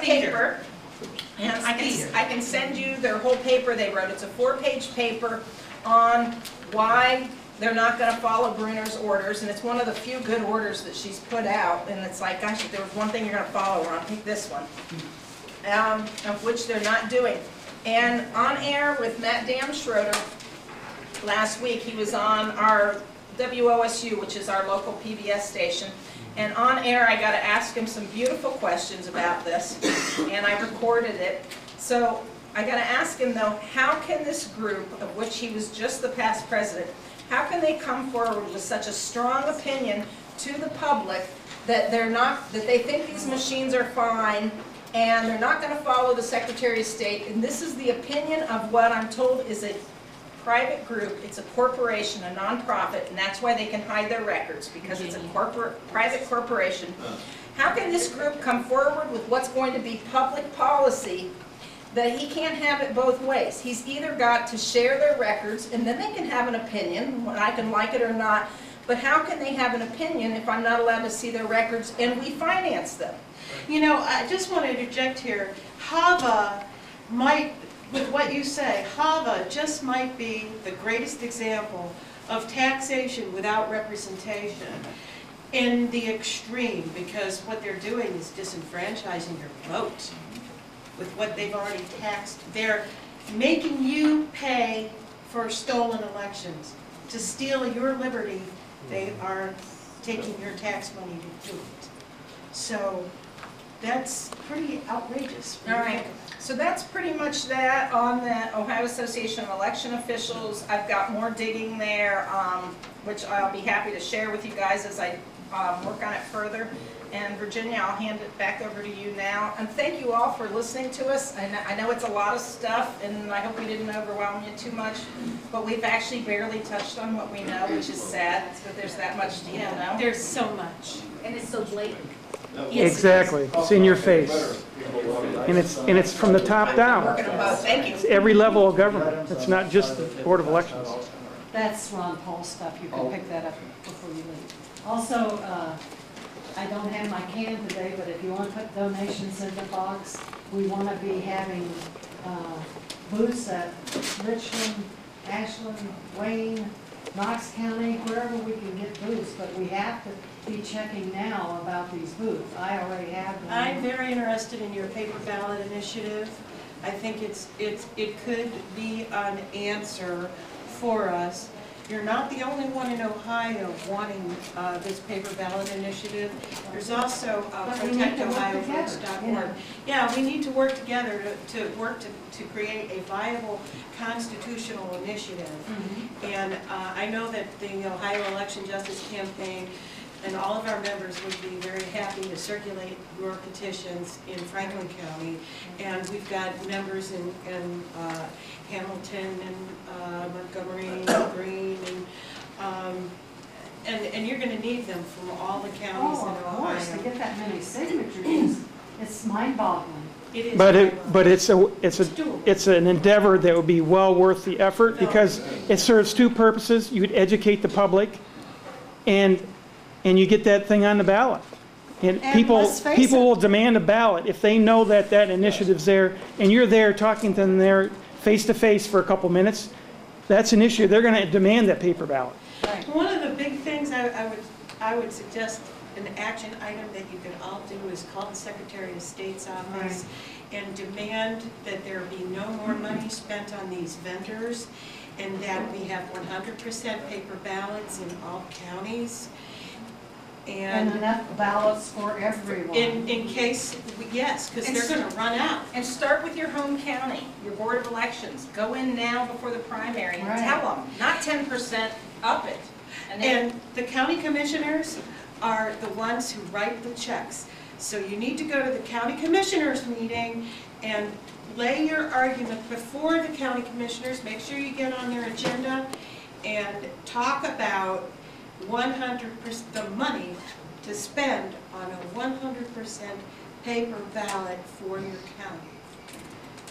paper, and I can send you their whole paper they wrote. It's a 4-page paper on why they're not going to follow Bruner's orders, and it's one of the few good orders that she's put out. And it's like, gosh, if there was one thing you're going to follow, we're going to pick this one, of which they're not doing. And on air with Matt Damschroeder last week, he was on our WOSU, which is our local PBS station. And on air, I got to ask him some beautiful questions about this, and I recorded it. So I got to ask him, though, how can this group, of which he was just the past president, how can they come forward with such a strong opinion to the public that they think these machines are fine and they're not going to follow the Secretary of State? And this is the opinion of what I'm told is a private group. It's a corporation, a nonprofit, and that's why they can hide their records, because it's a private corporation. How can this group come forward with what's going to be public policy that he can't have it both ways? He's either got to share their records, and then they can have an opinion, I can like it or not, but how can they have an opinion if I'm not allowed to see their records and we finance them? You know, I just want to interject here. HAVA might, with what you say, HAVA just might be the greatest example of taxation without representation in the extreme, because what they're doing is disenfranchising your vote with what they've already taxed. They're making you pay for stolen elections. To steal your liberty, they are taking your tax money to do it. So that's pretty outrageous. All right. So that's pretty much that on the Ohio Association of Election Officials. I've got more digging there, which I'll be happy to share with you guys as I work on it further. And Virginia, I'll hand it back over to you now. And thank you all for listening to us. I know it's a lot of stuff, and I hope we didn't overwhelm you too much. But we've actually barely touched on what we know, which is sad, but there's that much to know. There's so much. And it's so blatant. Yes, exactly. It's in your face. And it's from the top down. Thank you. It's every level of government. It's not just the Board of Elections. That's Ron Paul stuff. You can pick that up before you leave. Also, I don't have my can today, but if you want to put donations in the box, we want to be having booths at Richland, Ashland, Wayne, Knox County, wherever we can get booths, but we have to be checking now about these booths. I already have one. I'm very interested in your paper ballot initiative. I think it could be an answer for us. You're not the only one in Ohio wanting this paper ballot initiative. There's also ProtectOhioVotes.org. Yeah, we need to work together to create a viable constitutional initiative. Mm-hmm. And I know that the Ohio Election Justice Campaign and all of our members would be very happy to circulate your petitions in Franklin County. And we've got members in Hamilton and Montgomery and Greene, and you're going to need them from all the counties in Ohio. Of course, to get that many signatures, it's mind-boggling. It is. But it's an endeavor that would be well worth the effort, because it serves two purposes. You would educate the public, and you get that thing on the ballot. And people will demand a ballot if they know that initiative's there, and you're there talking to them there face-to-face for a couple minutes. That's an issue. They're going to demand that paper ballot. Right. One of the big things I would suggest, an action item that you could all do, is call the Secretary of State's office and demand that there be no more money spent on these vendors, and that we have 100% paper ballots in all counties. And enough ballots for everyone. In case, yes, because they're going to run out. And start with your home county, your Board of Elections. Go in now before the primary and tell them, not 10%, up it. And the county commissioners are the ones who write the checks. So you need to go to the county commissioners meeting and lay your argument before the county commissioners. Make sure you get on their agenda and talk about 100% the money to spend on a 100% paper ballot for your county,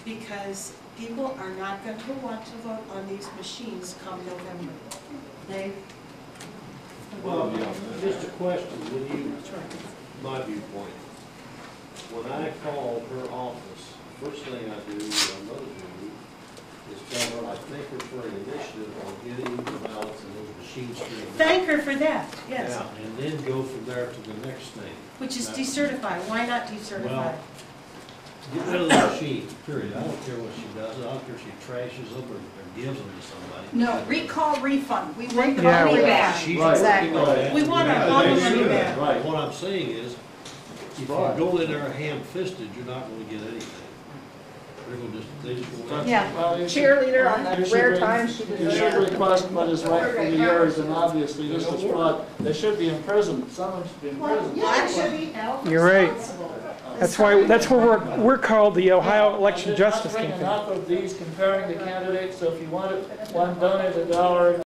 because people are not going to want to vote on these machines come November. Dave? Well, just a question, my viewpoint. when I call her office, first thing I do, what I'm gonna do, is tell her I thank her for an initiative on getting the ballots and those machines straightened out. Thank her for that, yes. Yeah, and then go from there to the next thing. Which is decertify. Why not decertify? Well, get rid of the machines, period. I don't care what she does. I don't care if she trashes them or gives them to somebody. No, recall, refund. We want the Yeah, money we- back. She's Right. working on that. We want our Yeah, money they should. back. Right. What I'm saying is, if you Right. go in there ham-fisted, you're not gonna get anything. They just won't. Yeah. Well, you should- Cheerleader on you the should rare re- times she You deserves. should request what is rightfully yours, and obviously this is fraud. They should be in prison. Some of them should be in prison. Yeah, it should be held You're right. responsible. That's where we're called the Ohio Election Justice I'm bringing Campaign. enough of these comparing the candidates, so if you want it, one donate $1.